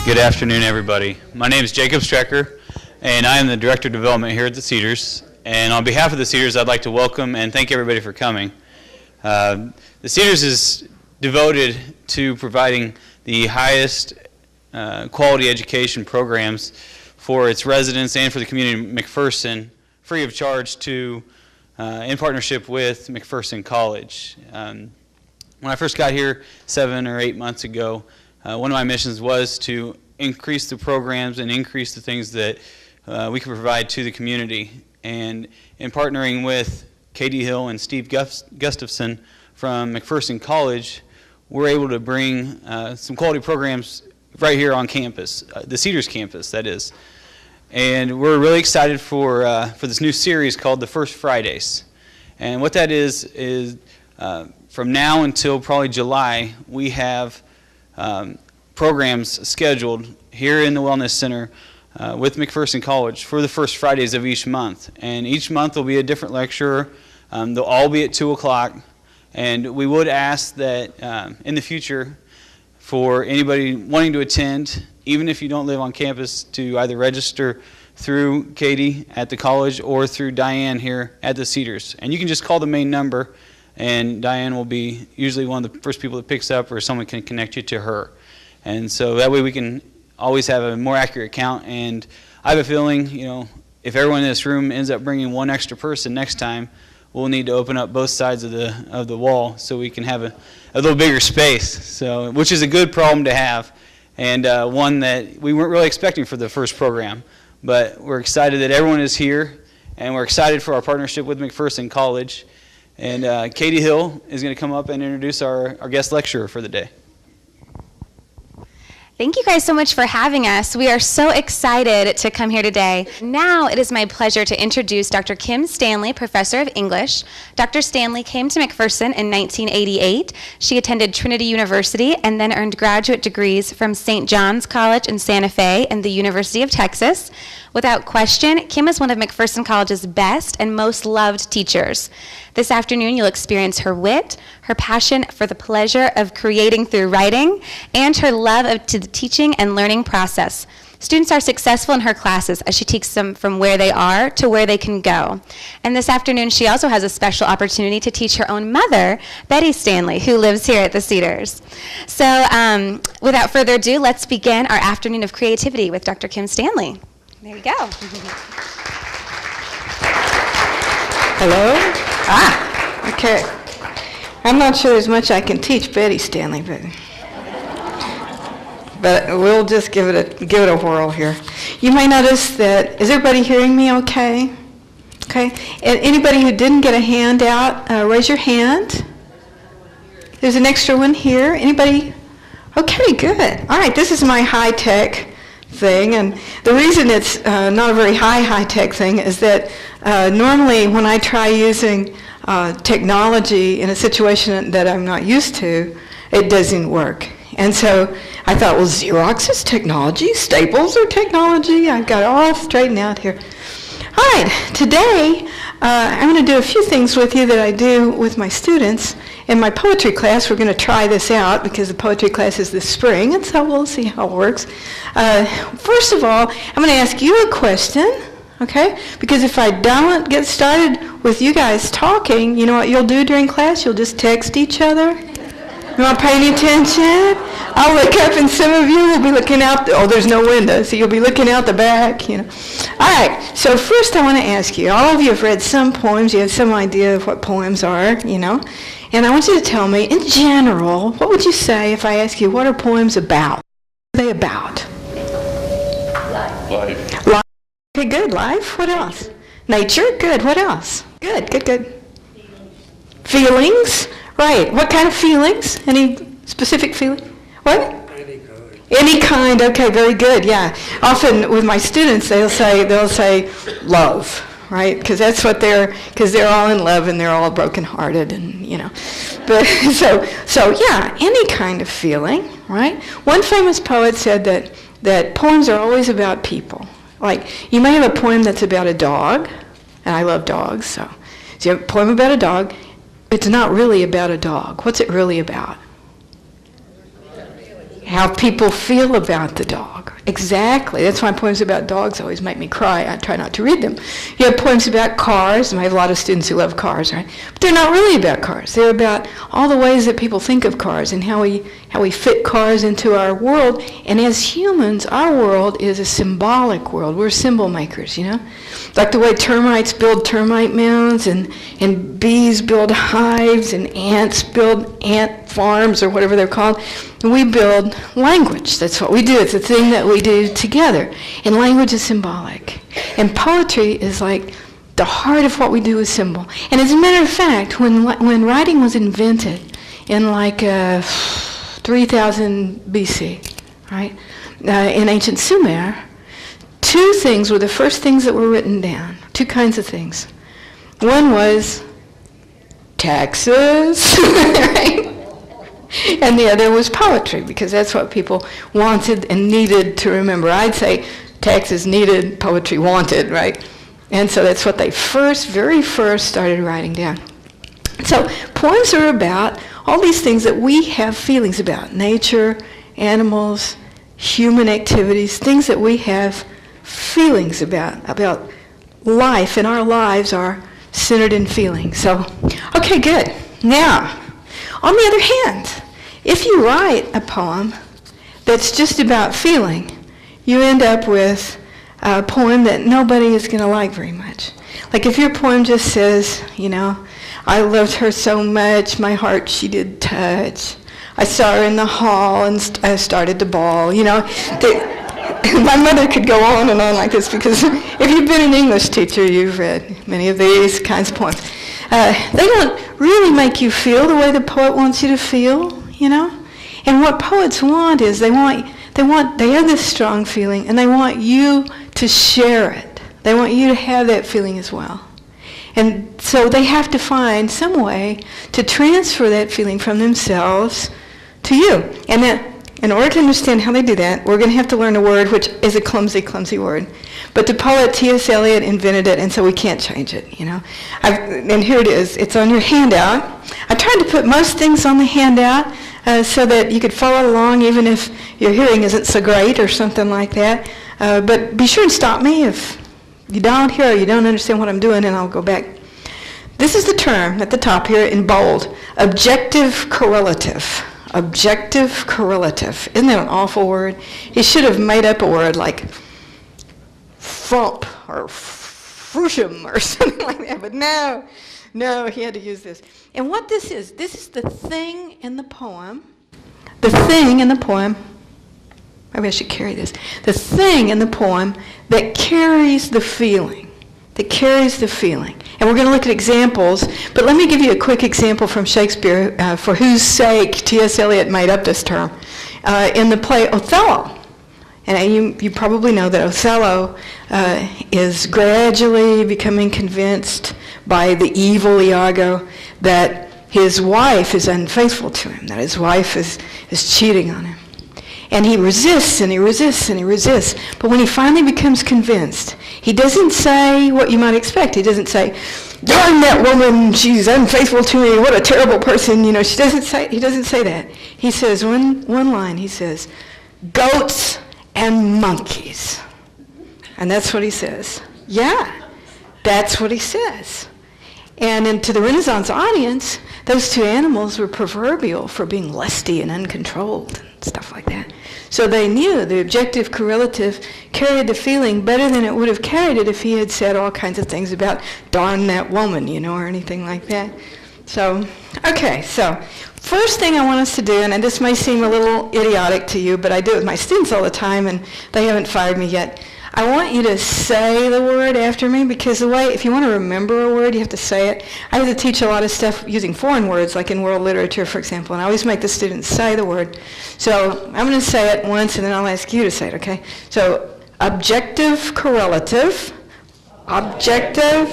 Good afternoon, everybody. My name is Jacob Strecker, and I am the Director of Development here at the Cedars. And on behalf of the Cedars, I'd like to welcome and thank everybody for coming. The Cedars is devoted to providing the highest quality education programs for its residents and for the community of McPherson, free of charge to, in partnership with McPherson College. When I first got here 7 or 8 months ago, one of my missions was to increase the programs and increase the things that we can provide to the community. And in partnering with Katie Hill and Steve Gustafson from McPherson College, we're able to bring some quality programs right here on campus, the Cedars campus, that is. And we're really excited for this new series called The First Fridays. And what that is from now until probably July, we have programs scheduled here in the Wellness Center with McPherson College for the first Fridays of each month. And each month will be a different lecturer. They'll all be at 2 o'clock. And we would ask that in the future for anybody wanting to attend, even if you don't live on campus, to either register through Katie at the college or through Diane here at the Cedars. And you can just call the main number, and Diane will be usually one of the first people that picks up, or someone can connect you to her. And so that way we can always have a more accurate count. And I have a feeling, if everyone in this room ends up bringing one extra person next time, we'll need to open up both sides of the wall so we can have a little bigger space. So, which is a good problem to have, and one that we weren't really expecting for the first program. But we're excited that everyone is here, and we're excited for our partnership with McPherson College. And Katie Hill is going to come up and introduce our guest lecturer for the day. Thank you guys so much for having us. We are so excited to come here today. Now it is my pleasure to introduce Dr. Kim Stanley, Professor of English. Dr. Stanley came to McPherson in 1988. She attended Trinity University and then earned graduate degrees from St. John's College in Santa Fe and the University of Texas. Without question, Kim is one of McPherson College's best and most loved teachers. This afternoon, you'll experience her wit, her passion for the pleasure of creating through writing, and her love to the teaching and learning process. Students are successful in her classes as she takes them from where they are to where they can go. And this afternoon, she also has a special opportunity to teach her own mother, Betty Stanley, who lives here at the Cedars. So without further ado, let's begin our afternoon of creativity with Dr. Kim Stanley. There you go. Hello? Okay. I'm not sure there's much I can teach Betty Stanley, but we'll just give it a whirl here. You may notice that, is everybody hearing me okay? Okay. And anybody who didn't get a handout, raise your hand. There's an extra one here. Anybody? Okay, good. All right, this is my high-tech thing, and the reason it's not a very high-tech thing is that normally when I try using technology in a situation that I'm not used to, it doesn't work. And so I thought, well, Xerox is technology, Staples are technology. I've got it all straightened out here. All right, today I'm going to do a few things with you that I do with my students. In my poetry class, we're going to try this out because the poetry class is this spring, and so we'll see how it works. First of all, I'm going to ask you a question, okay? Because if I don't get started with you guys talking, you know what you'll do during class? You'll just text each other. You want to pay any attention? I'll look up and some of you will be looking out. Oh, there's no window, so you'll be looking out the back, All right, so first I want to ask you, all of you have read some poems. You have some idea of what poems are, And I want you to tell me, in general, what would you say if I ask you, what are poems about? What are they about? Life. Life. Okay, good. Life. What else? Nature. Good. What else? Good. Feelings. Right. What kind of feelings? Any specific feeling? What? Any kind. Okay, very good. Yeah. Often with my students, they'll say love. Right, because that's what because they're all in love and they're all brokenhearted, and But so yeah, any kind of feeling, right? One famous poet said that poems are always about people. Like you may have a poem that's about a dog, and I love dogs, so you have a poem about a dog. It's not really about a dog. What's it really about? How people feel about the dog. Exactly. That's why poems about dogs always make me cry. I try not to read them. You have poems about cars, and I have a lot of students who love cars, right? But they're not really about cars. They're about all the ways that people think of cars and how we fit cars into our world. And as humans, our world is a symbolic world. We're symbol makers, you know? Like the way termites build termite mounds, and bees build hives, and ants build ant farms, or whatever they're called. And we build language. That's what we do. It's a thing that we do together. And language is symbolic. And poetry is like the heart of what we do is symbol. And as a matter of fact, when writing was invented in like 3000 BC, right, in ancient Sumer, two things were the first things that were written down. Two kinds of things. One was taxes, right? And the other was poetry, because that's what people wanted and needed to remember. I'd say taxes needed, poetry wanted, right? And so that's what they very first started writing down. So poems are about all these things that we have feelings about. Nature, animals, human activities, things that we have feelings about life, and our lives are centered in feeling. So, okay, good. Now, on the other hand, if you write a poem that's just about feeling, you end up with a poem that nobody is going to like very much. Like if your poem just says, you know, I loved her so much, my heart she did touch. I saw her in the hall and I started to bawl, you know. My mother could go on and on like this, because if you've been an English teacher, you've read many of these kinds of poems. They don't really make you feel the way the poet wants you to feel, you know. And what poets want is they have this strong feeling, and they want you to share it. They want you to have that feeling as well. And so they have to find some way to transfer that feeling from themselves to you. And that, in order to understand how they do that, we're going to have to learn a word which is a clumsy, clumsy word. But the poet T.S. Eliot invented it, and so we can't change it, you know. And here it is. It's on your handout. I tried to put most things on the handout so that you could follow along, even if your hearing isn't so great or something like that. But be sure and stop me if you don't hear or you don't understand what I'm doing, and I'll go back. This is the term at the top here in bold: objective correlative. Objective correlative. Isn't that an awful word? He should have made up a word like frump or frushum or something like that. But no, he had to use this. And what this is the thing in the poem. The thing in the poem. Maybe I should carry this. The thing in the poem that carries the feeling. That carries the feeling. And we're going to look at examples, but let me give you a quick example from Shakespeare, for whose sake T.S. Eliot made up this term. In the play Othello, and you probably know that Othello is gradually becoming convinced by the evil Iago that his wife is unfaithful to him, that his wife is cheating on him. And he resists, and he resists, and he resists. But when he finally becomes convinced, he doesn't say what you might expect. He doesn't say, darn that woman, she's unfaithful to me, what a terrible person, you know. He doesn't say that. He says one line, he says, goats and monkeys. And that's what he says. Yeah, that's what he says. And to the Renaissance audience, those two animals were proverbial for being lusty and uncontrolled and stuff like that. So they knew the objective correlative carried the feeling better than it would have carried it if he had said all kinds of things about darn that woman, you know, or anything like that. So, okay, so first thing I want us to do, and this may seem a little idiotic to you, but I do it with my students all the time, and they haven't fired me yet. I want you to say the word after me, because if you want to remember a word, you have to say it. I have to teach a lot of stuff using foreign words, like in world literature, for example, and I always make the students say the word. So I'm going to say it once, and then I'll ask you to say it, okay? So objective correlative. Objective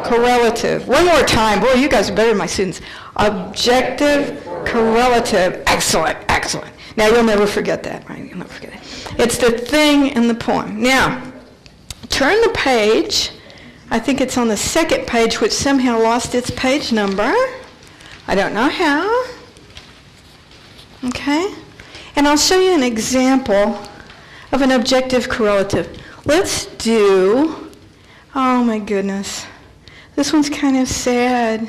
correlative. One more time. Boy, you guys are better than my students. Objective correlative. Excellent, excellent. Now, you'll never forget that, right? You'll never forget it. It's the thing in the poem. Now, turn the page. I think it's on the second page, which somehow lost its page number. I don't know how. Okay? And I'll show you an example of an objective correlative. Let's do, oh my goodness, this one's kind of sad,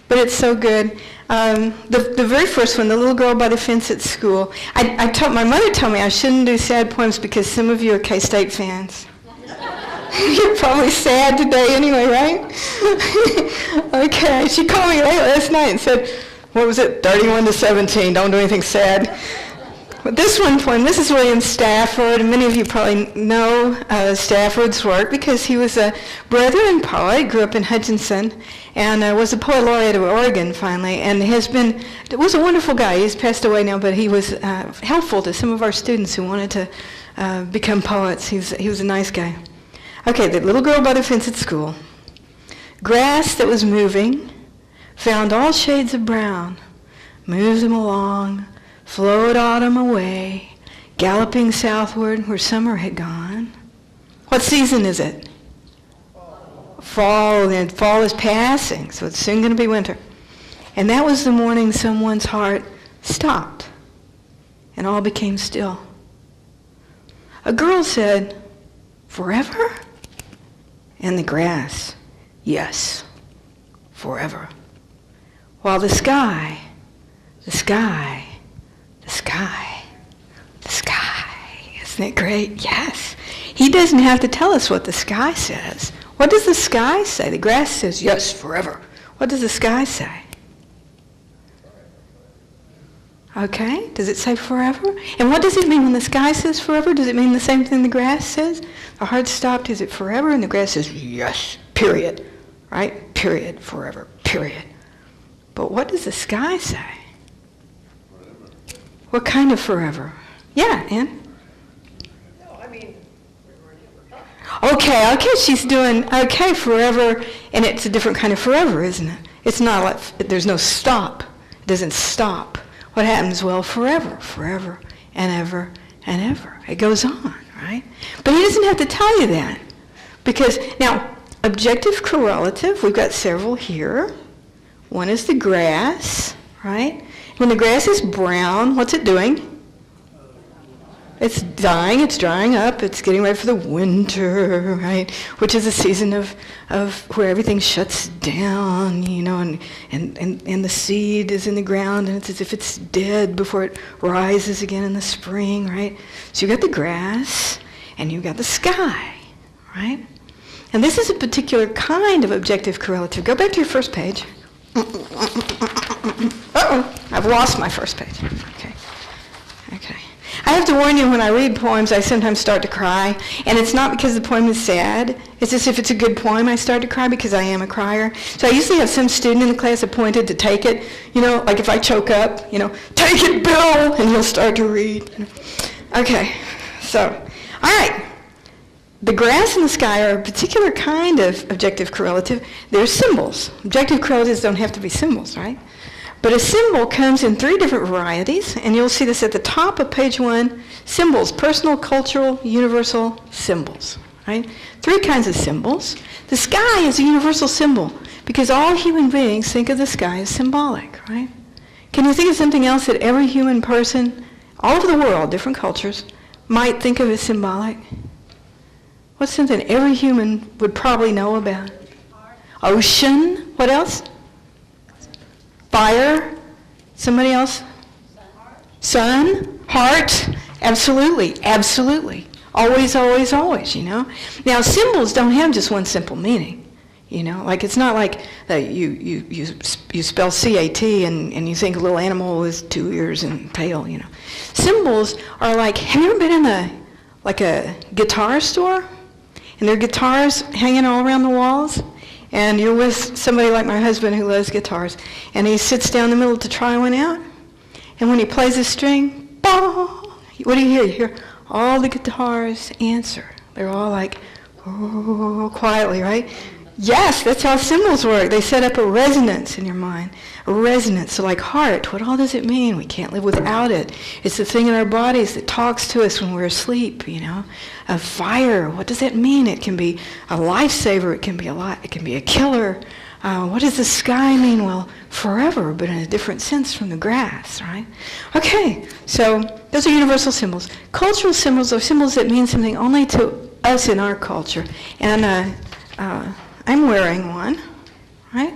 but it's so good. The very first one, the little girl by the fence at school. My mother told me I shouldn't do sad poems because some of you are K-State fans. You're probably sad today anyway, right? Okay, she called me late last night and said, what was it, 31-17, don't do anything sad. But this one poem, this is William Stafford, and many of you probably know Stafford's work because he was a brother and poet, grew up in Hutchinson, and was a poet laureate of Oregon finally, and was a wonderful guy. He's passed away now, but he was helpful to some of our students who wanted to become poets. He was a nice guy. Okay, the little girl by the fence at school. Grass that was moving, found all shades of brown, moved them along, flowed autumn away, galloping southward where summer had gone. What season is it? Fall, and fall is passing, so it's soon going to be winter. And that was the morning someone's heart stopped, and all became still. A girl said, "Forever?" And the grass, "Yes, forever." While the sky, isn't it great? Yes. He doesn't have to tell us what the sky says. What does the sky say? The grass says, "Yes, forever." What does the sky say? Okay, does it say forever? And what does it mean when the sky says forever? Does it mean the same thing the grass says? The heart stopped, is it forever? And the grass says, "Yes, period." Right? Period, forever, period. But what does the sky say? What kind of forever? Yeah, Ann? No, I mean, Okay, she's doing, forever, and it's a different kind of forever, isn't it? It's not like, there's no stop. It doesn't stop. What happens? Well, forever, and ever, and ever. It goes on, right? But he doesn't have to tell you that. Because, now, objective correlative, we've got several here. One is the grass, right? When the grass is brown, what's it doing? It's dying, it's drying up, it's getting ready for the winter, right? Which is a season of where everything shuts down, and the seed is in the ground, and it's as if it's dead before it rises again in the spring, right? So you've got the grass, and you've got the sky, right? And this is a particular kind of objective correlative. Go back to your first page. Uh-oh, I've lost my first page. Okay. I have to warn you, when I read poems, I sometimes start to cry, and it's not because the poem is sad. It's as if it's a good poem, I start to cry because I am a crier. So I usually have some student in the class appointed to take it, like if I choke up, "Take it, Bill," and he'll start to read. Okay, so, all right. The grass and the sky are a particular kind of objective correlative. They're symbols. Objective correlatives don't have to be symbols, right? But a symbol comes in 3 different varieties, and you'll see this at the top of page 1. Symbols, personal, cultural, universal symbols, right? 3 kinds of symbols. The sky is a universal symbol because all human beings think of the sky as symbolic, right? Can you think of something else that every human person, all over the world, different cultures, might think of as symbolic? What's something every human would probably know about? Ocean. What else? Fire. Somebody else? Sun. Heart. Absolutely. Always, Now, symbols don't have just one simple meaning. Like it's not like that you spell C-A-T and you think a little animal with 2 ears and tail, Symbols are like, have you ever been in a guitar store? And there are guitars hanging all around the walls, and you're with somebody like my husband who loves guitars, and he sits down in the middle to try one out, and when he plays a string, bong, what do you hear? You hear all the guitars answer. They're all like, oh, quietly, right? Yes, that's how symbols work. They set up a resonance in your mind. A resonance. So like heart, what all does it mean? We can't live without it. It's the thing in our bodies that talks to us when we're asleep, A fire, what does that mean? It can be a lifesaver. It can be a killer. What does the sky mean? Well, forever, but in a different sense from the grass, right? Okay, so those are universal symbols. Cultural symbols are symbols that mean something only to us in our culture. And I'm wearing one, right?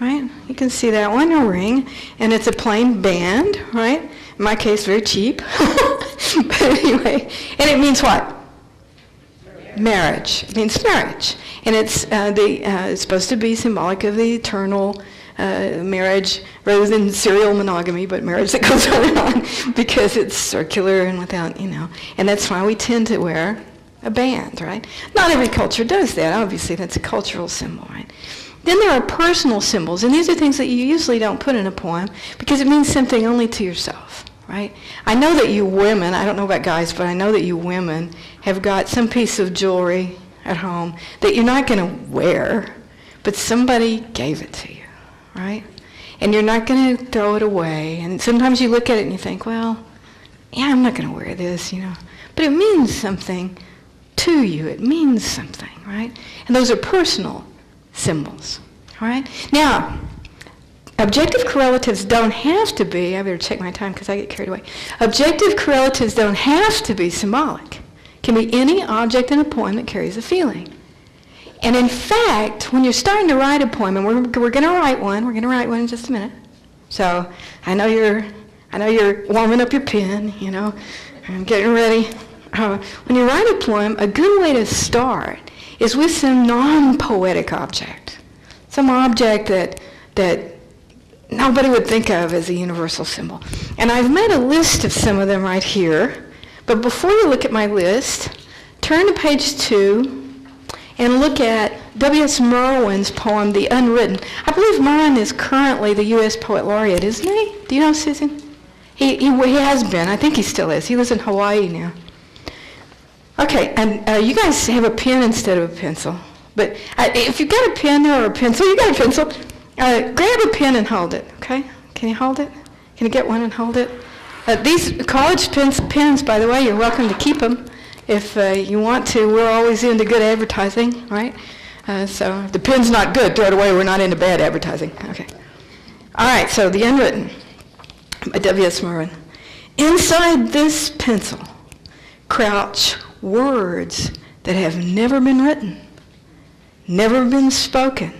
Right? You can see that one, a ring, and it's a plain band, right? In my case, very cheap. But anyway, and it means what? Marriage. It means marriage. And it's supposed to be symbolic of the eternal marriage rather than serial monogamy, but marriage that goes on and on because it's circular and without, and that's why we tend to wear a band, right? Not every culture does that. Obviously, that's a cultural symbol, right? Then there are personal symbols, and these are things that you usually don't put in a poem because it means something only to yourself, right? I know that you women, I don't know about guys, but I know that you women have got some piece of jewelry at home that you're not going to wear, but somebody gave it to you, right? And you're not going to throw it away. And sometimes you look at it and you think, well, yeah, I'm not going to wear this, But it means something to you. It means something, right? And those are personal symbols, all right? Now, objective correlatives don't have to be, I better check my time because I get carried away. Objective correlatives don't have to be symbolic. It can be any object in a poem that carries a feeling. And in fact, when you're starting to write a poem, and we're going to write one in just a minute. So I know you're warming up your pen, and getting ready. When you write a poem, a good way to start is with some non-poetic object, some object that nobody would think of as a universal symbol. And I've made a list of some of them right here. But before you look at my list, turn to page 2 and look at W.S. Merwin's poem, The Unwritten. I believe Merwin is currently the U.S. Poet Laureate, isn't he? Do you know, Susan? He has been. I think he still is. He lives in Hawaii now. Okay, and you guys have a pen instead of a pencil. But if you've got a pen or a pencil, you got a pencil, grab a pen and hold it, okay? Can you hold it? Can you get one and hold it? These college pens, by the way, you're welcome to keep them if you want to. We're always into good advertising, right? So if the pen's not good, throw it away. We're not into bad advertising. Okay. All right, so The Unwritten by W.S. Merwin. Inside this pencil crouch words that have never been written, never been spoken,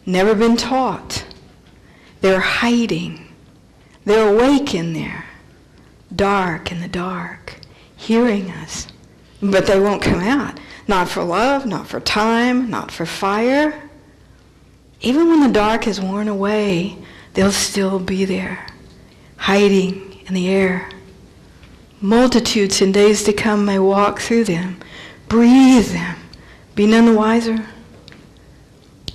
never been taught. They're hiding. They're awake in there, dark in the dark, hearing us. But they won't come out. Not for love, not for time, not for fire. Even when the dark has worn away, they'll still be there, hiding in the air. Multitudes in days to come may walk through them, breathe them, be none the wiser.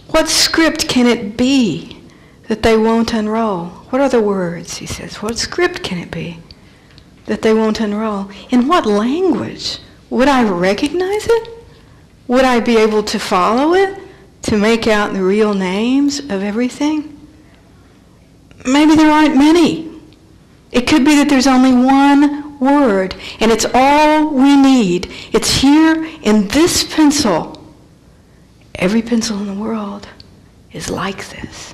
What script can it be that they won't unroll? What are the words, he says? What script can it be that they won't unroll? In what language? Would I recognize it? Would I be able to follow it? To make out the real names of everything? Maybe there aren't many. It could be that there's only one word, and it's all we need. It's here in this pencil. Every pencil in the world is like this.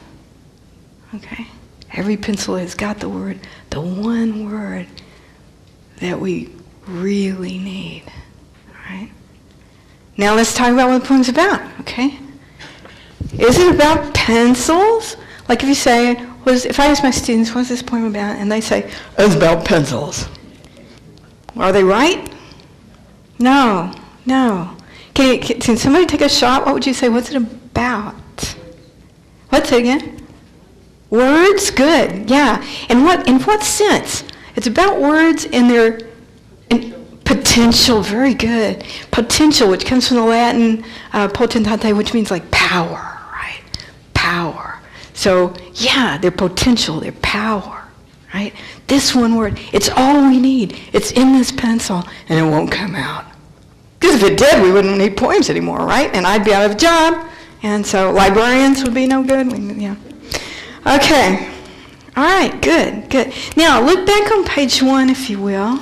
Okay? Every pencil has got the word, the one word that we really need. All right? Now let's talk about what the poem's about, okay? Is it about pencils? Like if you say, if I ask my students, what's this poem about? And they say, it's about pencils. Are they right? No. Can somebody take a shot? What would you say? What's it about? What's it again? Words? Good. Yeah. In what sense? It's about words and their potential. Very good. Potential, which comes from the Latin potentate, which means like power, right? Power. So, yeah, their potential, their power, right? This one word, it's all we need. It's in this pencil, and it won't come out. Because if it did, we wouldn't need poems anymore, right? And I'd be out of a job, and so librarians would be no good. Okay. All right, good. Now, look back on page 1, if you will.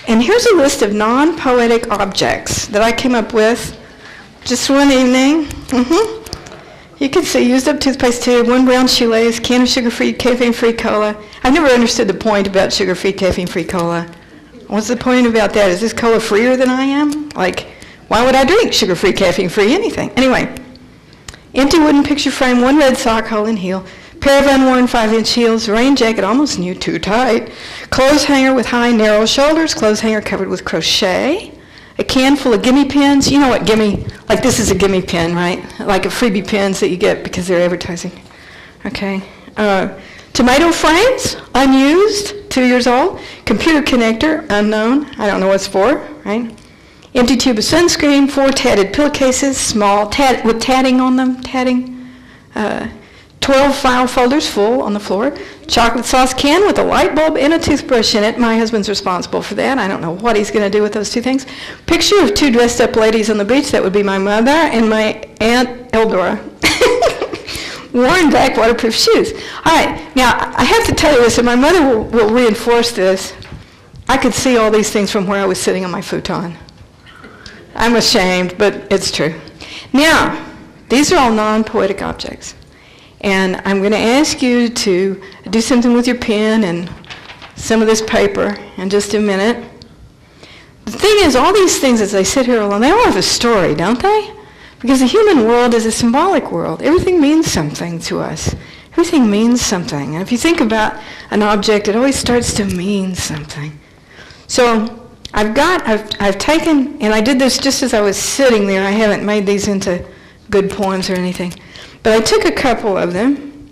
And here's a list of non-poetic objects that I came up with Just one evening. You can see used up toothpaste tube, 1 brown shoelace, can of sugar-free, caffeine-free cola. I've never understood the point about sugar-free, caffeine-free cola. What's the point about that? Is this cola freer than I am? Like, why would I drink sugar-free, caffeine-free anything? Anyway, empty wooden picture frame, 1 red sock, hole and heel, pair of unworn 5-inch heels, rain jacket almost new, too tight, clothes hanger with high, narrow shoulders, clothes hanger covered with crochet, a can full of gimme pens. You know what gimme, like this is a gimme pen, right? Like a freebie pens that you get because they're advertising. Okay. Tomato frames, unused, 2 years old. Computer connector, unknown. I don't know what's for, right? Empty tube of sunscreen, 4 tatted pillowcases, small, with tatting on them, 12 file folders full on the floor. Chocolate sauce can with a light bulb and a toothbrush in it. My husband's responsible for that. I don't know what he's going to do with those 2 things. Picture of 2 dressed up ladies on the beach. That would be my mother and my Aunt Eldora. Worn black waterproof shoes. All right, now I have to tell you this, and my mother will reinforce this. I could see all these things from where I was sitting on my futon. I'm ashamed, but it's true. Now, these are all non-poetic objects. And I'm going to ask you to do something with your pen and some of this paper in just a minute. The thing is, all these things as they sit here alone, they all have a story, don't they? Because the human world is a symbolic world. Everything means something to us. Everything means something. And if you think about an object, it always starts to mean something. So I've taken, and I did this just as I was sitting there. I haven't made these into good poems or anything. But I took a couple of them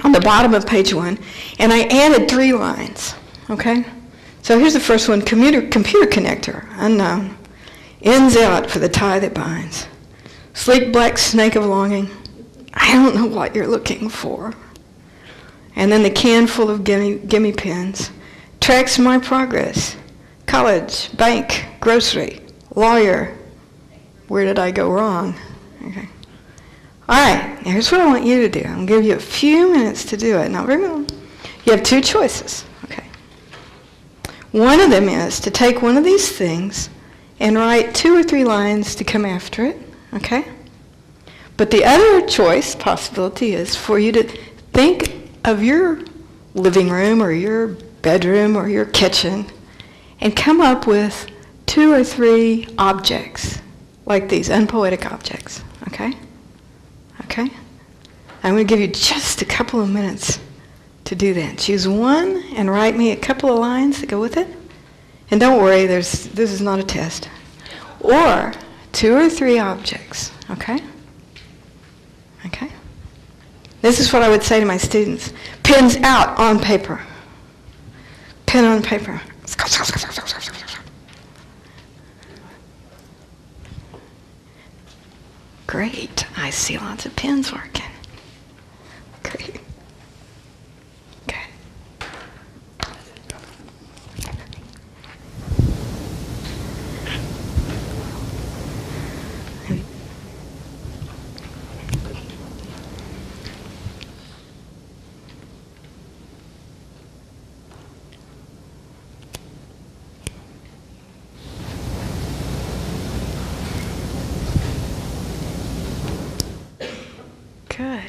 on the bottom of page 1, and I added 3 lines, okay? So here's the first one, computer connector, unknown. Ends out for the tie that binds. Sleek black snake of longing. I don't know what you're looking for. And then the can full of gimme pens. Tracks my progress. College, bank, grocery, lawyer. Where did I go wrong? Okay. All right, here's what I want you to do. I'm going to give you a few minutes to do it. Not very long. You have 2 choices. Okay. One of them is to take one of these things and write 2 or 3 lines to come after it. Okay? But the other choice, possibility, is for you to think of your living room or your bedroom or your kitchen and come up with 2 or 3 objects like these, unpoetic objects. Okay? Okay? I'm going to give you just a couple of minutes to do that. Choose one and write me a couple of lines that go with it. And don't worry, this is not a test. Or 2 or 3 objects. Okay? Okay? This is what I would say to my students. Pens out on paper. Pen on paper. Great. I see lots of pens working. Great. Okay. Good.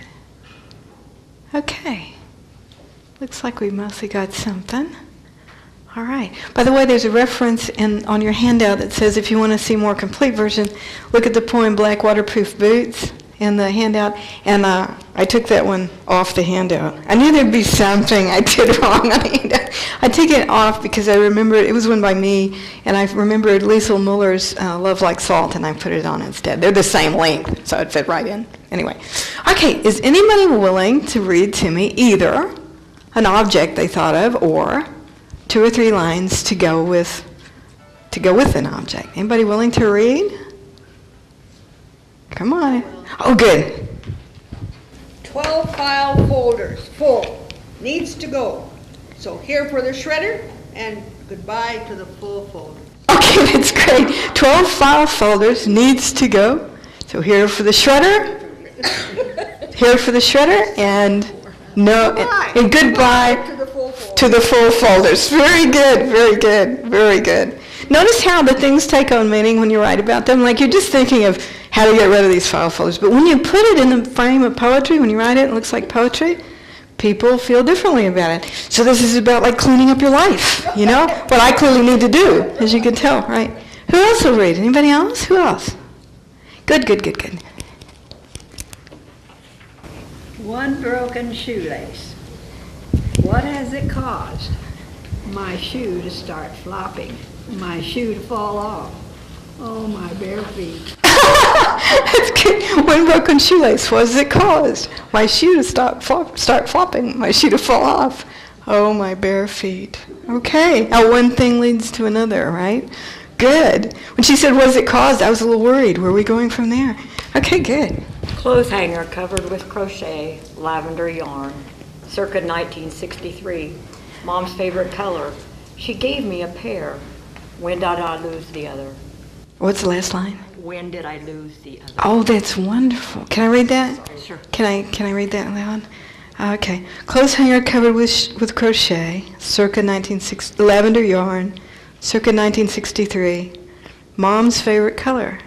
Okay. Looks like we mostly got something. All right. By the way, there's a reference on your handout that says if you want to see more complete version, look at the poem Black Waterproof Boots in the handout. And I took that one off the handout. I knew there'd be something I did wrong on the handout. I took it off because I remembered it was one by me, and I remembered Liesl Muller's Love Like Salt, and I put it on instead. They're the same length, so it fit right in. Anyway. Okay, is anybody willing to read to me either an object they thought of or 2 or 3 lines to go with an object? Anybody willing to read? Come on. Oh, good. 12 file folders full. Needs to go. So here for the shredder and goodbye to the full folder. Okay, that's great. 12 file folders needs to go. So here for the shredder. Here for the shredder and goodbye to the full folders. Very good, very good, very good. Notice how the things take on meaning when you write about them. Like you're just thinking of how to get rid of these file folders. But when you put it in the frame of poetry, when you write it, it looks like poetry, people feel differently about it. So this is about like cleaning up your life, you know? What I clearly need to do, as you can tell, right? Who else will read? Anybody else? Who else? Good. One broken shoelace. What has it caused? My shoe to start flopping. My shoe to fall off. Oh, my bare feet. That's good. One broken shoelace. What has it caused? My shoe to start flopping. My shoe to fall off. Oh, my bare feet. Okay. Now one thing leads to another, right? Good. When she said, what has it caused, I was a little worried. Where are we going from there? Okay, good. Clothes hanger covered with crochet, lavender yarn, circa 1963. Mom's favorite color. She gave me a pair. When did I lose the other? What's the last line? When did I lose the other? Oh, that's wonderful. Can I read that? Sure. Can I read that aloud? Okay. Clothes hanger covered with crochet, circa 1960, lavender yarn, circa 1963. Mom's favorite color.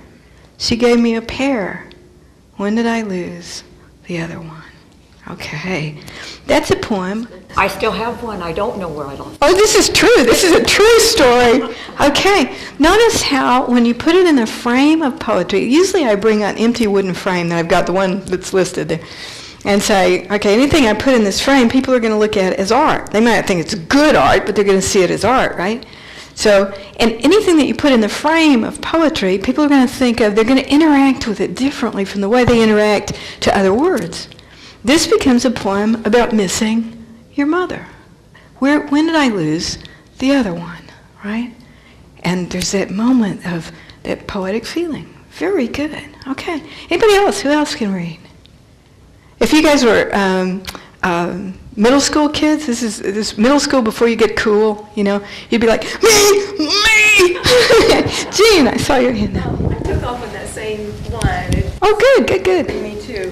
She gave me a pair. When did I lose the other one? Okay. That's a poem. I still have one. I don't know where I lost it. Oh, this is true. This is a true story. Okay. Notice how when you put it in a frame of poetry, usually I bring an empty wooden frame, and I've got the one that's listed there, and say, okay, anything I put in this frame, people are going to look at it as art. They might not think it's good art, but they're going to see it as art, right? So, and anything that you put in the frame of poetry, people are going to think of, they're going to interact with it differently from the way they interact to other words. This becomes a poem about missing your mother. When did I lose the other one, right? And there's that moment of that poetic feeling. Very good. Okay. Anybody else? Who else can read? If you guys were middle school kids, this is middle school before you get cool, you know, you'd be like, me! Jean, I saw your hand now. I took off on that same line. Oh, good. Me too.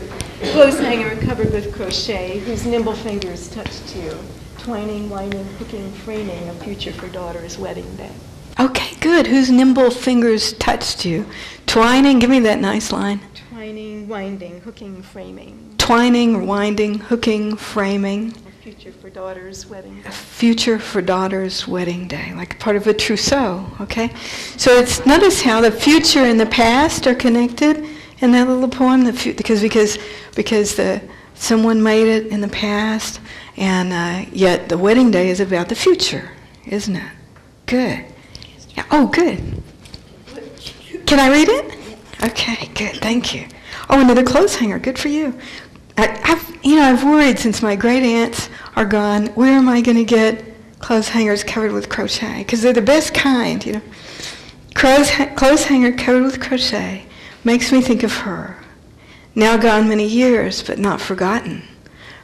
Clothes hanger covered with crochet, whose nimble fingers touched you. Twining, winding, hooking, framing, a future for daughter's wedding day. Okay, good. Whose nimble fingers touched you? Twining, give me that nice line. Twining, winding, hooking, framing. Twining, winding, hooking, framing. A future for daughter's wedding day. A future for daughter's wedding day, like part of a trousseau, okay? So it's notice how the future and the past are connected in that little poem, because someone made it in the past, and yet the wedding day is about the future, isn't it? Good. Yeah, oh, good. Can I read it? Okay, good. Thank you. Oh, another clothes hanger. Good for you. I've worried since my great aunts are gone. Where am I going to get clothes hangers covered with crochet? Because they're the best kind, you know. Clothes hanger covered with crochet makes me think of her. Now gone many years, but not forgotten.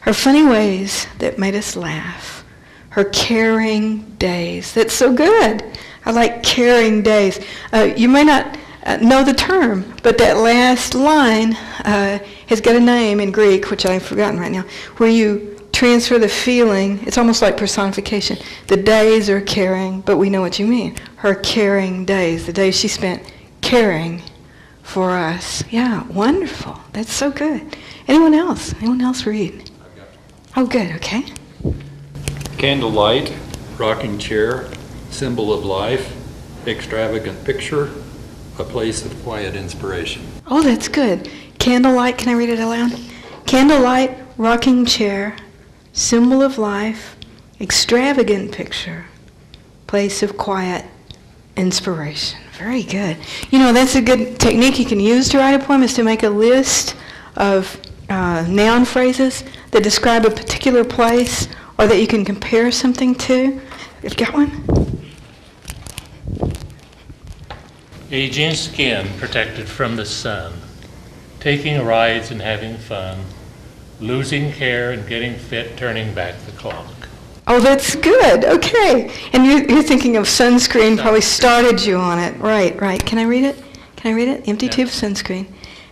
Her funny ways that made us laugh. Her caring days. That's so good. I like caring days. You may not know the term, but that last line has got a name in Greek, which I've forgotten right now, where you transfer the feeling. It's almost like personification. The days are caring, but we know what you mean. Her caring days, the days she spent caring for us. Yeah, wonderful. That's so good. Anyone else? Anyone else read? Oh, good. Okay. Candlelight, rocking chair, symbol of life, extravagant picture, a place of quiet inspiration. Oh, that's good. Candlelight, can I read it aloud? Candlelight, rocking chair, symbol of life, extravagant picture, place of quiet inspiration. Very good. You know, that's a good technique you can use to write a poem, is to make a list of noun phrases that describe a particular place or that you can compare something to. You've got one? Aging skin protected from the sun, taking rides and having fun, losing care and getting fit, turning back the clock. Oh, that's good. Okay. And you're thinking of sunscreen, probably started you on it. Right. Can I read it? Empty tube sunscreen.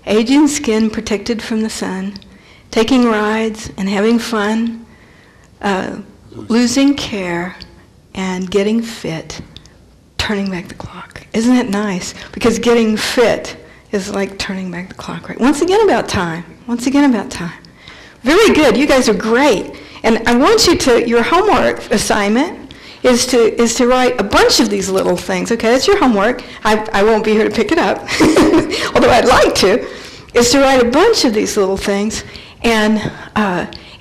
Aging skin protected from the sun, taking rides and having fun, losing care and getting fit, turning back the clock. Isn't it nice? Because getting fit is like turning back the clock, right? Once again about time. Once again about time. Very good. You guys are great. And I want you to, your homework assignment is to write a bunch of these little things. Okay, that's your homework. I won't be here to pick it up, although I'd like to, is to write a bunch of these little things. And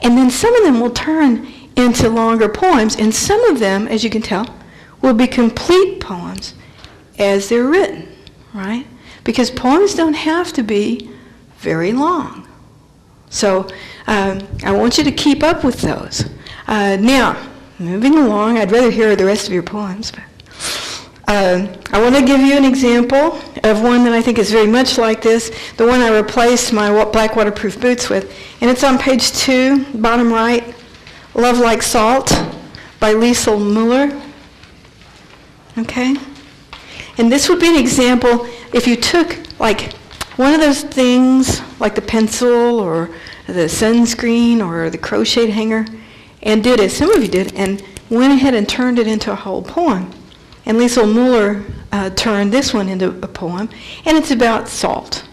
then some of them will turn into longer poems, and some of them, as you can tell, will be complete poems as they're written, right? Because poems don't have to be very long. So I want you to keep up with those. Now, moving along, I'd rather hear the rest of your poems. But, I want to give you an example of one that I think is very much like this, the one I replaced my black waterproof boots with. And it's on page 2, bottom right, Love Like Salt by Liesl Muller. Okay? And this would be an example if you took like one of those things, like the pencil or the sunscreen or the crocheted hanger, and did it, some of you did, and went ahead and turned it into a whole poem. And Liesl Muller turned this one into a poem, and it's about salt.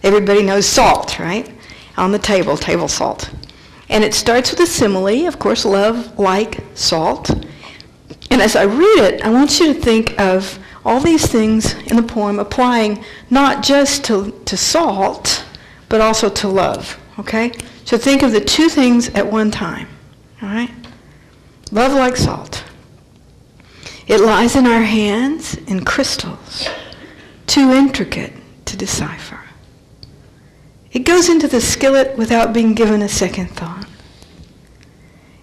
Everybody knows salt, right? On the table salt. And it starts with a simile, of course, love like salt. And as I read it, I want you to think of all these things in the poem applying not just to salt, but also to love, okay? So think of the two things at one time, all right? Love like salt. It lies in our hands in crystals, too intricate to decipher. It goes into the skillet without being given a second thought.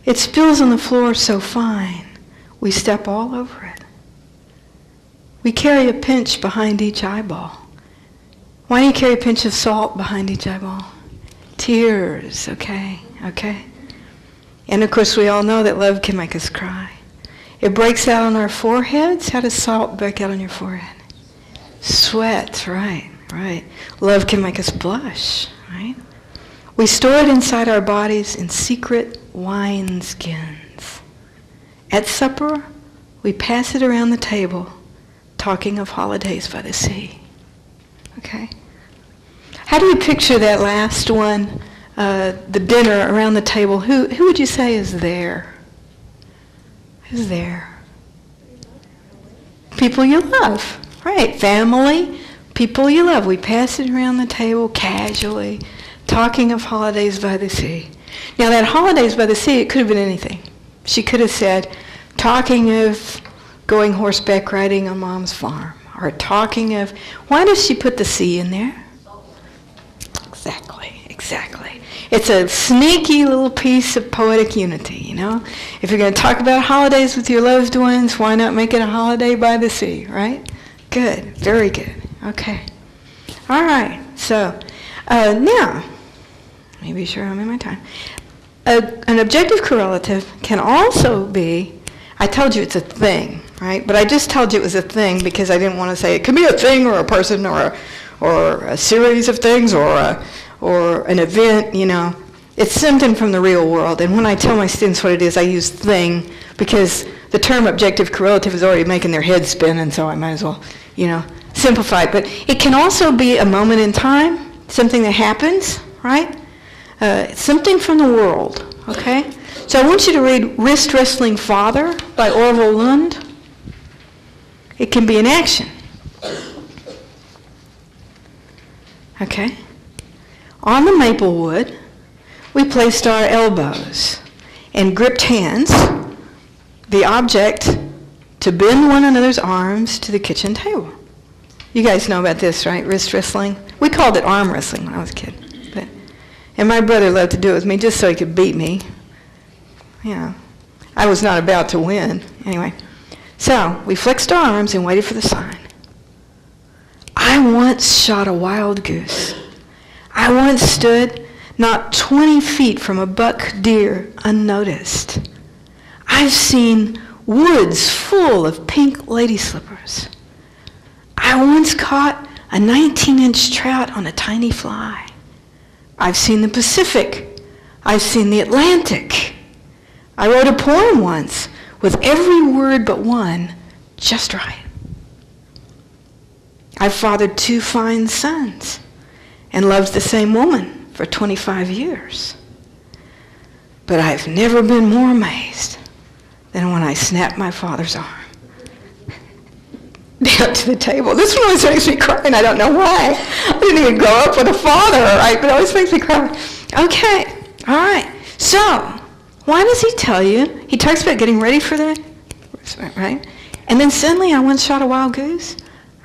It spills on the floor so fine, we step all over it. We carry a pinch behind each eyeball. Why do you carry a pinch of salt behind each eyeball? Tears, okay? And of course we all know that love can make us cry. It breaks out on our foreheads. How does salt break out on your forehead? Sweat, right. Love can make us blush, right? We store it inside our bodies in secret wine skins. At supper, we pass it around the table, talking of holidays by the sea. Okay? How do you picture that last one, the dinner around the table? Who would you say is there? Who's there? People you love, right? Family, people you love. We pass it around the table casually, talking of holidays by the sea. Now that holidays by the sea, it could have been anything. She could have said, talking of going horseback riding on Mom's farm, or talking of, why does she put the sea in there? Exactly. It's a sneaky little piece of poetic unity, you know? If you're going to talk about holidays with your loved ones, why not make it a holiday by the sea, right? Good. Very good. Okay. All right. So, now, let me be sure I'm in my time. An objective correlative can also be, I told you it's a thing, right? But I just told you it was a thing because I didn't want to say it could be a thing or a person or a series of things or an event, you know. It's something from the real world. And when I tell my students what it is, I use thing because the term objective correlative is already making their heads spin, and so I might as well, you know, simplify it. But it can also be a moment in time, something that happens, right? Something from the world, okay? So I want you to read Wrist Wrestling Father by Orville Lund. It can be an action. Okay? On the maple wood, we placed our elbows and gripped hands, the object to bend one another's arms to the kitchen table. You guys know about this, right? Wrist wrestling. We called it arm wrestling when I was a kid. And my brother loved to do it with me just so he could beat me. Yeah. I was not about to win. Anyway. So, we flexed our arms and waited for the sign. I once shot a wild goose. I once stood not 20 feet from a buck deer unnoticed. I've seen woods full of pink lady slippers. I once caught a 19-inch trout on a tiny fly. I've seen the Pacific. I've seen the Atlantic. I wrote a poem once with every word but one just right. I've fathered 2 fine sons and loved the same woman for 25 years. But I've never been more amazed than when I snapped my father's arm down to the table. This one always makes me cry, and I don't know why. I didn't even grow up with a father, right? But it always makes me cry. Okay, all right. So, why does he tell you? He talks about getting ready for that, right? And then suddenly I once shot a wild goose.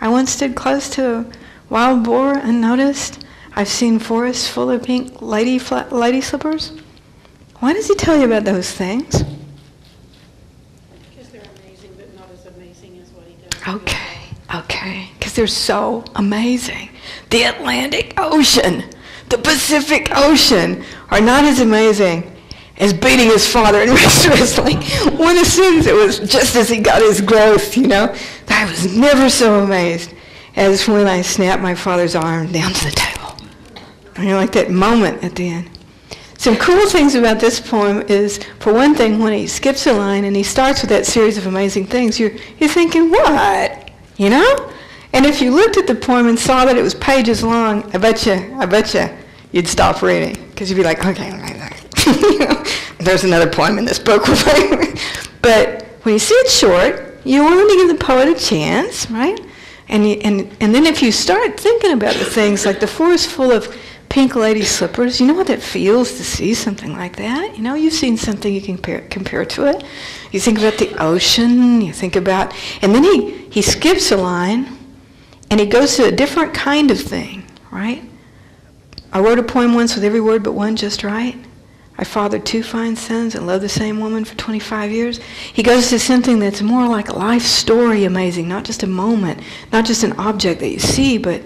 I once stood close to a wild boar unnoticed. I've seen forests full of pink lady slippers. Why does he tell you about those things? Because they're amazing, but not as amazing as what he does. Okay. Because they're so amazing. The Atlantic Ocean, the Pacific Ocean are not as amazing as beating his father in wrestling. One assumes it was just as he got his growth, you know. I was never so amazed as when I snapped my father's arm down to the table. You know, like that moment at the end. Some cool things about this poem is, for one thing, when he skips a line and he starts with that series of amazing things, you're thinking, what? You know? And if you looked at the poem and saw that it was pages long, I bet you, you'd stop reading. Because you'd be like, okay, you know, there's another poem in this book. But when you see it short, you want to give the poet a chance, right? And then if you start thinking about the things like the forest full of pink lady slippers, you know what it feels to see something like that? You know, you've seen something you can compare to it. You think about the ocean, you think about, and then he skips a line, and he goes to a different kind of thing, right? I wrote a poem once with every word but one just right. I fathered 2 fine sons and loved the same woman for 25 years. He goes to something that's more like a life story amazing, not just a moment, not just an object that you see, but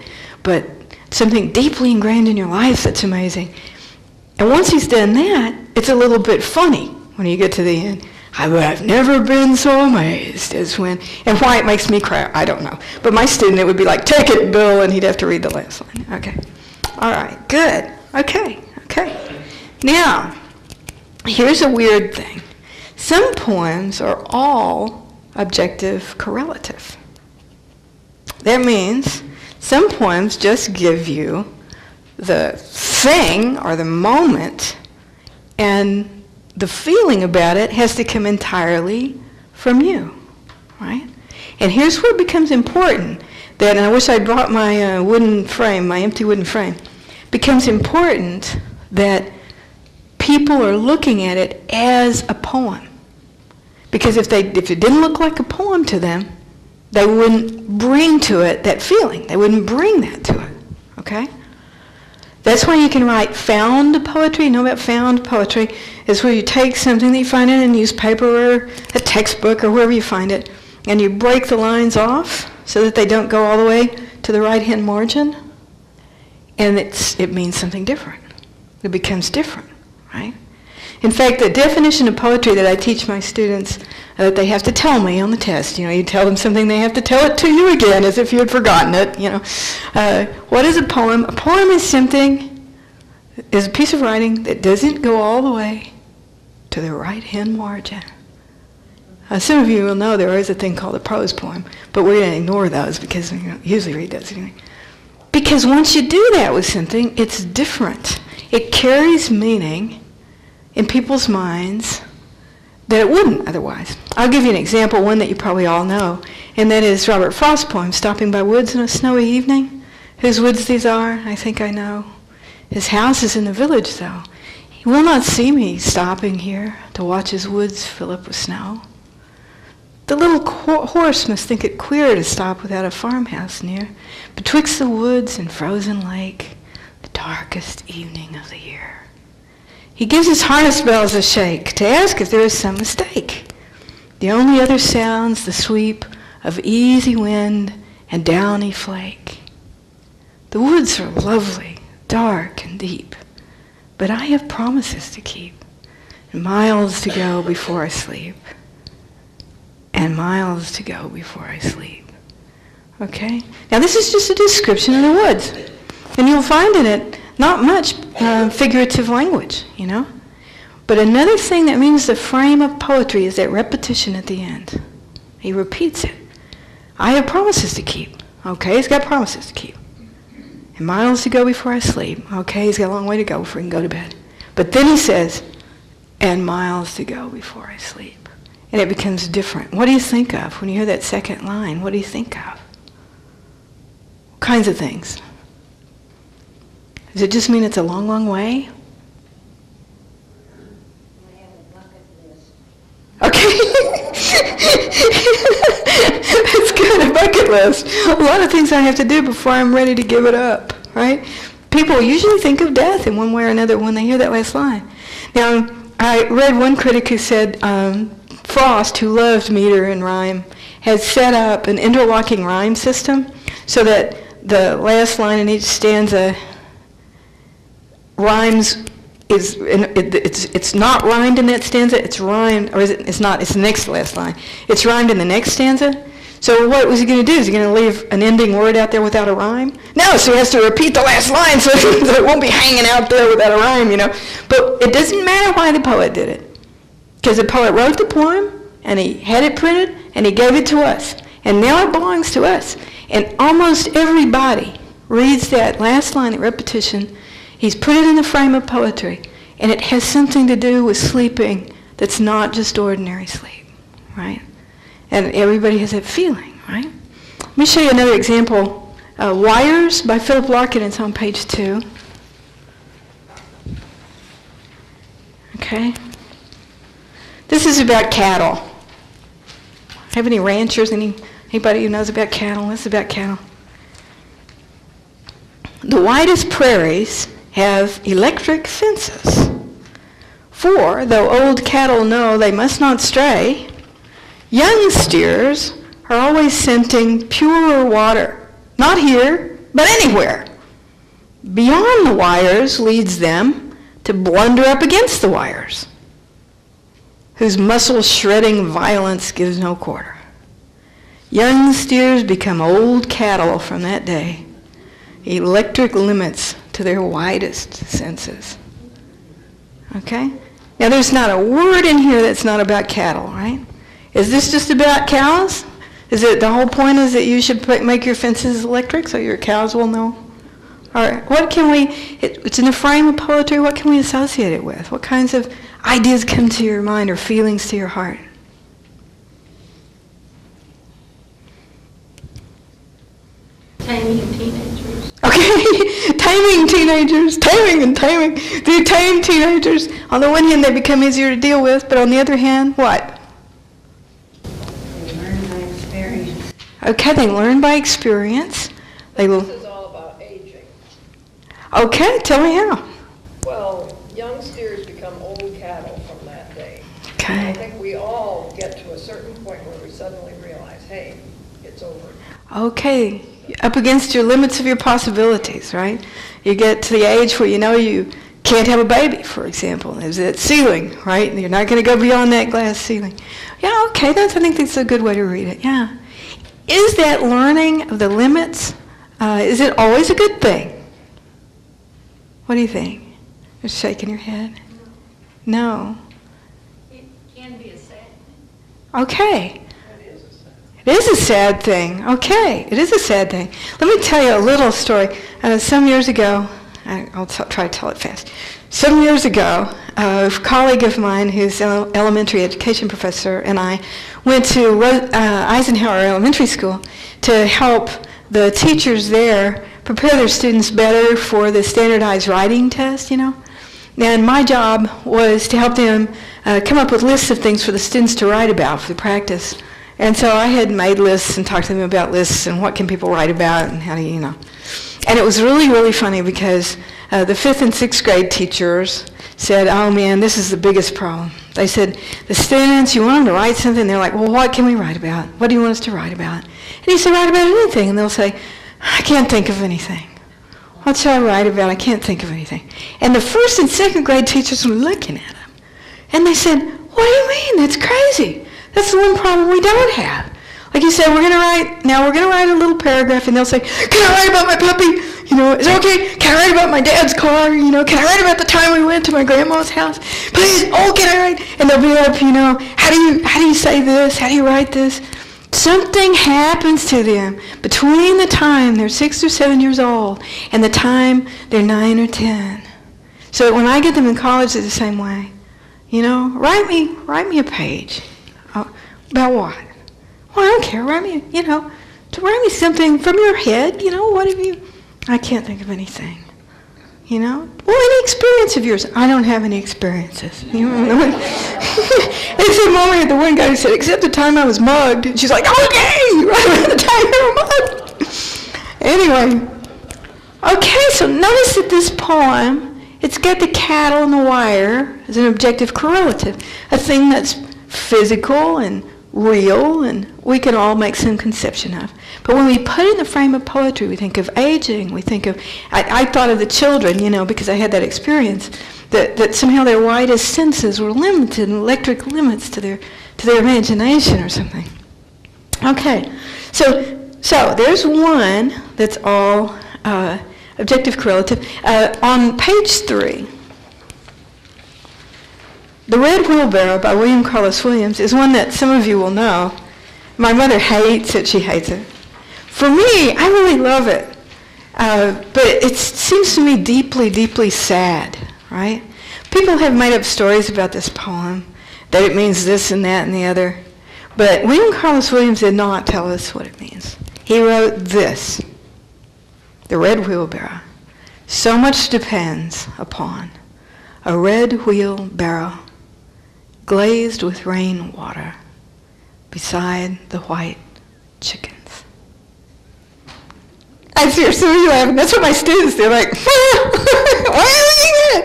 something deeply ingrained in your life that's amazing. And once he's done that, it's a little bit funny when you get to the end. I've never been so amazed as when, and why it makes me cry, I don't know. But my student, it would be like, take it, Bill, and he'd have to read the last line. Okay. All right, good. Okay. Now, here's a weird thing. Some poems are all objective correlative. That means some poems just give you the thing or the moment, and the feeling about it has to come entirely from you, right? And here's where it becomes important that, and I wish I'd brought my wooden frame, my empty wooden frame, becomes important that people are looking at it as a poem. Because if it didn't look like a poem to them, they wouldn't bring to it that feeling. They wouldn't bring that to it, okay? That's why you can write found poetry. You know about found poetry? It's where you take something that you find in a newspaper or a textbook or wherever you find it, and you break the lines off so that they don't go all the way to the right-hand margin, and it means something different. It becomes different, right? In fact, the definition of poetry that I teach my students that they have to tell me on the test, you tell them something, they have to tell it to you again as if you had forgotten it, What is a poem? A poem is a piece of writing that doesn't go all the way to the right-hand margin. Some of you will know there is a thing called a prose poem, but we're going to ignore those because we usually read those anyway. Because once you do that with something, it's different. It carries meaning in people's minds that it wouldn't otherwise. I'll give you an example, one that you probably all know, and that is Robert Frost's poem, Stopping by Woods on a Snowy Evening. Whose woods these are, I think I know. His house is in the village, though. He will not see me stopping here to watch his woods fill up with snow. The little horse must think it queer to stop without a farmhouse near, betwixt the woods and frozen lake, the darkest evening of the year. He gives his harness bells a shake to ask if there is some mistake. The only other sounds the sweep of easy wind and downy flake. The woods are lovely, dark and deep, but I have promises to keep, and miles to go before I sleep, and miles to go before I sleep. Okay? Now this is just a description of the woods, and you'll find in it not much figurative language, But another thing that means the frame of poetry is that repetition at the end. He repeats it. I have promises to keep. Okay, he's got promises to keep. And miles to go before I sleep. Okay, he's got a long way to go before he can go to bed. But then he says, and miles to go before I sleep. And it becomes different. What do you think of when you hear that second line? What do you think of? What kinds of things? Does it just mean it's a long, long way? Okay. That's good, a bucket list. A lot of things I have to do before I'm ready to give it up, right? People usually think of death in one way or another when they hear that last line. Now, I read one critic who said Frost, who loved meter and rhyme, has set up an interlocking rhyme system so that the last line in each stanza rhymes. It's not rhymed in that stanza, it's rhymed, or it's not, it's the next to last line. It's rhymed in the next stanza. So what was he going to do? Is he going to leave an ending word out there without a rhyme? No, so he has to repeat the last line so it won't be hanging out there without a rhyme, But it doesn't matter why the poet did it. Because the poet wrote the poem, and he had it printed, and he gave it to us. And now it belongs to us. And almost everybody reads that last line at repetition. He's put it in the frame of poetry, and it has something to do with sleeping that's not just ordinary sleep, right? And everybody has that feeling, right? Let me show you another example. Wires by Philip Larkin. It's on page 2. Okay. This is about cattle. Have any ranchers? Anybody who knows about cattle? This is about cattle. The widest prairies have electric fences. For, though old cattle know they must not stray, young steers are always scenting purer water, not here, but anywhere. Beyond the wires leads them to blunder up against the wires, whose muscle-shredding violence gives no quarter. Young steers become old cattle from that day. Electric limits to their widest senses. Okay? Now there's not a word in here that's not about cattle, right? Is this just about cows? Is it the whole point is that you should make your fences electric so your cows will know? All right, what can we, it's in the frame of poetry, what can we associate it with? What kinds of ideas come to your mind or feelings to your heart? Taming teenagers. Okay, taming teenagers, taming and taming. Do tame teenagers. On the one hand, they become easier to deal with, but on the other hand, what? They learn by experience. Okay, they learn by experience. This is all about aging. Okay, tell me how. Well, young steers become old cattle from that day. Okay. And I think we all get to a certain point where we suddenly realize, hey, it's over. Okay, up against your limits of your possibilities, right? You get to the age where you know you can't have a baby, for example. There's that ceiling, right? You're not going to go beyond that glass ceiling. Yeah, okay, I think that's a good way to read it, yeah. Is that learning of the limits, is it always a good thing? What do you think? You're shaking your head? No. It can be a sad thing. Okay. It is a sad thing. Okay, it is a sad thing. Let me tell you a little story. Some years ago, I'll try to tell it fast. Some years ago, a colleague of mine who's an elementary education professor and I went to Eisenhower Elementary School to help the teachers there prepare their students better for the standardized writing test, And my job was to help them come up with lists of things for the students to write about for the practice. And so I had made lists and talked to them about lists and what can people write about and how do you know. And it was really, really funny because the 5th and 6th grade teachers said, oh man, this is the biggest problem. They said, the students, you want them to write something? They're like, well, what can we write about? What do you want us to write about? And he said, write about anything. And they'll say, I can't think of anything. What should I write about? I can't think of anything. And the 1st and 2nd grade teachers were looking at them. And they said, what do you mean? That's crazy. That's the one problem we don't have. Like you said, we're going to write a little paragraph, and they'll say, can I write about my puppy? Is it okay? Can I write about my dad's car? Can I write about the time we went to my grandma's house? Please, can I write? And they'll be up, how do you say this? How do you write this? So something happens to them between the time they're 6 or 7 years old and the time they're 9 or 10. So when I get them in college, it's the same way. You know, write me a page. About what? Well, I don't care. Write me something from your head. You know, what have you? I can't think of anything. You know? Well, any experience of yours? I don't have any experiences. You know? They said, Mom, I had the one guy who said, except the time I was mugged. And she's like, okay, right around the time you were mugged. Anyway. Okay, so notice that this poem, it's got the cattle and the wire as an objective correlative. A thing that's physical and real and we can all make some conception of. But when we put it in the frame of poetry, we think of aging, we think of, I thought of the children, you know, because I had that experience, that somehow their widest senses were limited, electric limits to their imagination or something. Okay, so there's one that's all objective correlative. On page 3, The Red Wheelbarrow by William Carlos Williams is one that some of you will know. My mother hates it. She hates it. For me, I really love it. But it seems to me deeply, deeply sad, right? People have made up stories about this poem, that it means this and that and the other. But William Carlos Williams did not tell us what it means. He wrote this, The Red Wheelbarrow. So much depends upon a red wheelbarrow glazed with rainwater beside the white chickens. I see some of you laughing. That's what my students do. Like, why are you reading that?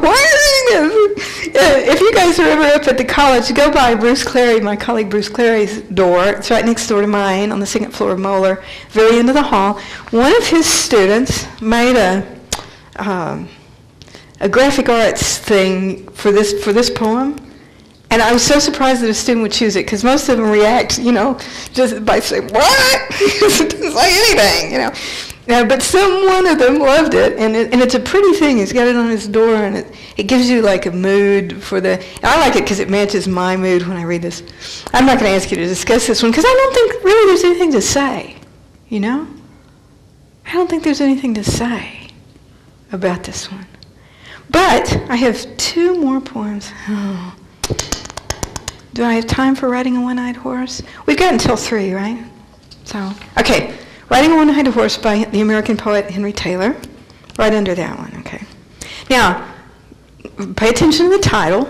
Why are you reading this? If you guys are ever up at the college, go by Bruce Clary, my colleague Bruce Clary's door. It's right next door to mine on the second floor of Moeller, very end of the hall. One of his students made a graphic arts thing for this poem, and I was so surprised that a student would choose it because most of them react, you know, just by saying what? It doesn't say anything, you know. But one of them loved it, and it's a pretty thing. He's got it on his door, and it gives you like a mood for the. And I like it because it matches my mood when I read this. I'm not going to ask you to discuss this one because I don't think really there's anything to say, you know. I don't think there's anything to say about this one. But I have 2 more poems. Oh. Do I have time for Riding a One-Eyed Horse? We've got until 3, right? So, okay. Riding a One-Eyed Horse by the American poet Henry Taylor. Right under that one, okay. Now, pay attention to the title.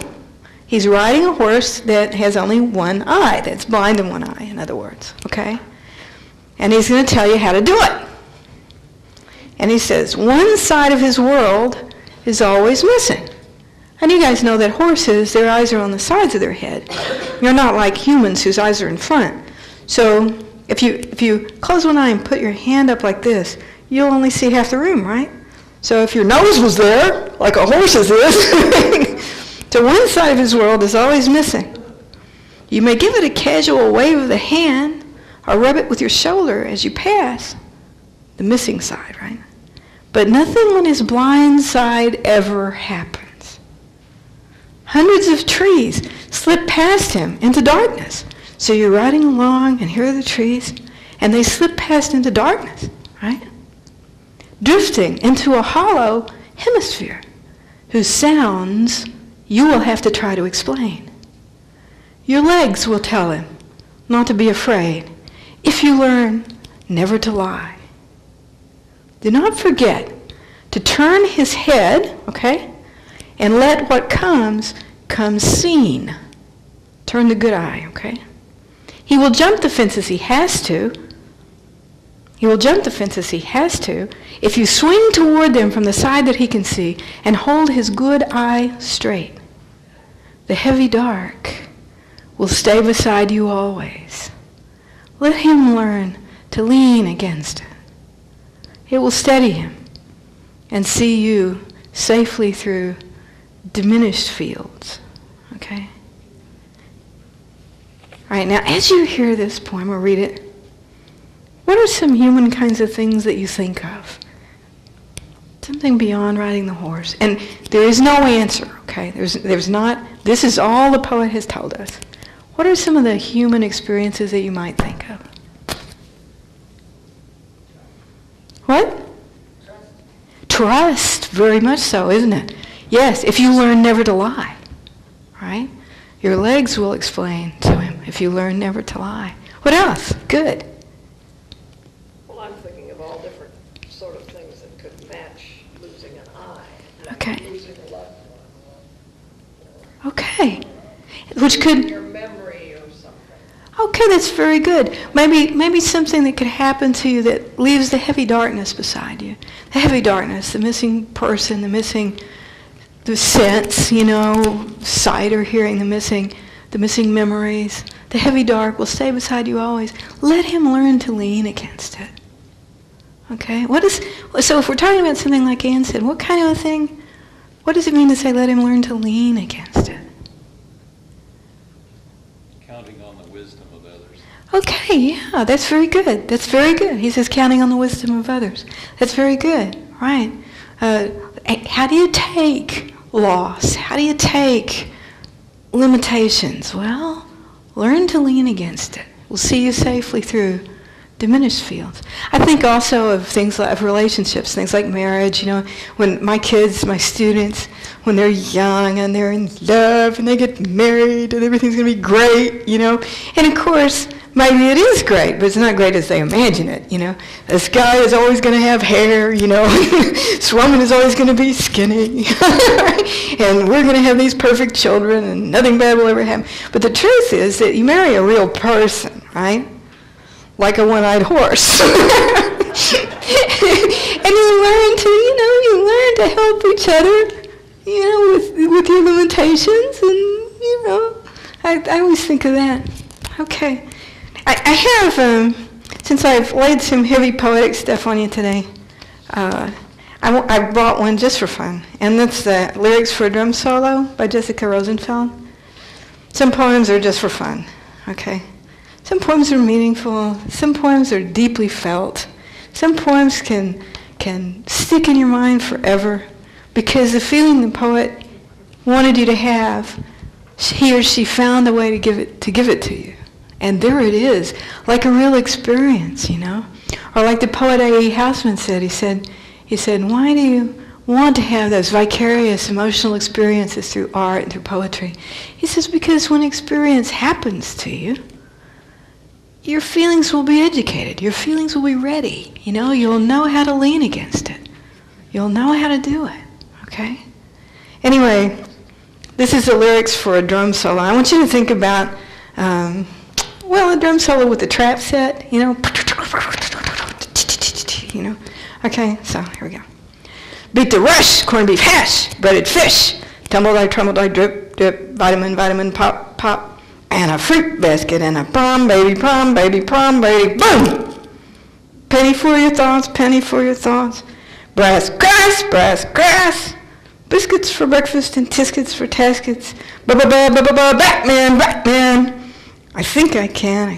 He's riding a horse that has only one eye, that's blind in one eye, in other words, okay? And he's going to tell you how to do it. And he says, one side of his world is always missing. And you guys know that horses, their eyes are on the sides of their head. You're not like humans whose eyes are in front. So if you close one eye and put your hand up like this, you'll only see half the room, right? So if your nose was there, like a horse's is, so one side of his world is always missing. You may give it a casual wave of the hand or rub it with your shoulder as you pass, the missing side, right? But nothing on his blind side ever happens. Hundreds of trees slip past him into darkness. So you're riding along, and here are the trees, and they slip past into darkness, right? Drifting into a hollow hemisphere whose sounds you will have to try to explain. Your legs will tell him not to be afraid if you learn never to lie. Do not forget to turn his head, okay, and let what comes seen. Turn the good eye, okay? He will jump the fences he has to. He will jump the fences he has to if you swing toward them from the side that he can see and hold his good eye straight. The heavy dark will stay beside you always. Let him learn to lean against it. It will steady him and see you safely through diminished fields, okay? All right, now as you hear this poem or read it, what are some human kinds of things that you think of? Something beyond riding the horse. And there is no answer, okay? There's not, this is all the poet has told us. What are some of the human experiences that you might think of? What? Trust, very much so, isn't it? Yes, if you learn never to lie, right? Your legs will explain to him if you learn never to lie. What else? Good. Well, I'm thinking of all different sort of things that could match losing an eye. Okay. Losing a loved one. Okay. Which could... Your memory or something. Okay, that's very good. Maybe something that could happen to you that leaves the heavy darkness beside you. The heavy darkness, the missing person, the sense, sight or hearing, the missing memories. The heavy dark will stay beside you always. Let him learn to lean against it. Okay? So if we're talking about something like Ann said, what kind of a thing? What does it mean to say let him learn to lean against it? Counting on the wisdom of others. Okay, yeah, that's very good. That's very good. He says counting on the wisdom of others. That's very good, right? How do you take loss? How do you take limitations? Well, learn to lean against it. We'll see you safely through diminished fields. I think also of things like relationships, things like marriage. When my kids, my students, when they're young and they're in love and they get married and everything's going to be great, And of course, maybe it is great, but it's not great as they imagine it, This guy is always going to have hair, This woman is always going to be skinny, and we're going to have these perfect children and nothing bad will ever happen. But the truth is that you marry a real person, right? Like a one-eyed horse. And you learn to help each other, with your limitations, and, I always think of that. Okay. I have, since I've laid some heavy poetic stuff on you today, I brought one just for fun, and that's the Lyrics for a Drum Solo by Jessica Rosenfeld. Some poems are just for fun, okay? Some poems are meaningful. Some poems are deeply felt. Some poems can stick in your mind forever because the feeling the poet wanted you to have, he or she found a way to give it to you. And there it is, like a real experience, Or like the poet A.E. Housman said, he said, why do you want to have those vicarious emotional experiences through art and through poetry? He says, because when experience happens to you, your feelings will be educated. Your feelings will be ready. You'll know how to lean against it. You'll know how to do it, okay? Anyway, this is the lyrics for a drum solo. I want you to think about, a drum solo with the trap set, Okay, so here we go. Beat the rush, corned beef hash, breaded fish, tumble die, tremble die, drip, drip, vitamin, pop, pop. And a fruit basket and a prom, baby, boom! Penny for your thoughts, brass grass, biscuits for breakfast and tiskets for taskets, Batman. I think I can,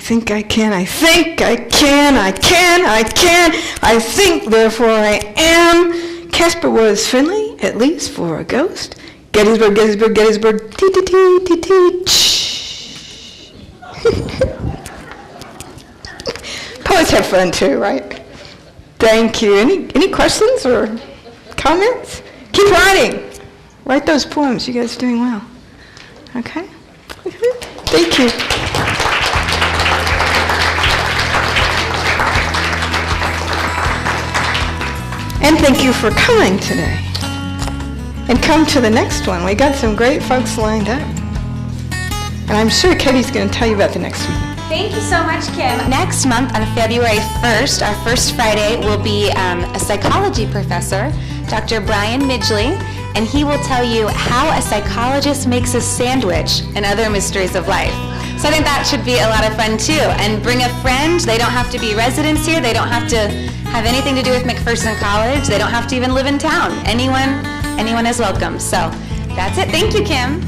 therefore I am. Casper was Finley, at least for a ghost. Gettysburg, tee. Poets have fun too, right? Thank you. Any questions or comments? Keep writing. Write those poems. You guys are doing well. Okay? Thank you. And thank you for coming today. And come to the next one. We got some great folks lined up. And I'm sure Katie's going to tell you about the next one. Thank you so much, Kim. Next month on February 1st, our first Friday, will be a psychology professor, Dr. Brian Midgley, and he will tell you how a psychologist makes a sandwich and other mysteries of life. So I think that should be a lot of fun too. And bring a friend. They don't have to be residents here. They don't have to have anything to do with McPherson College. They don't have to even live in town. Anyone is welcome. So that's it. Thank you, Kim.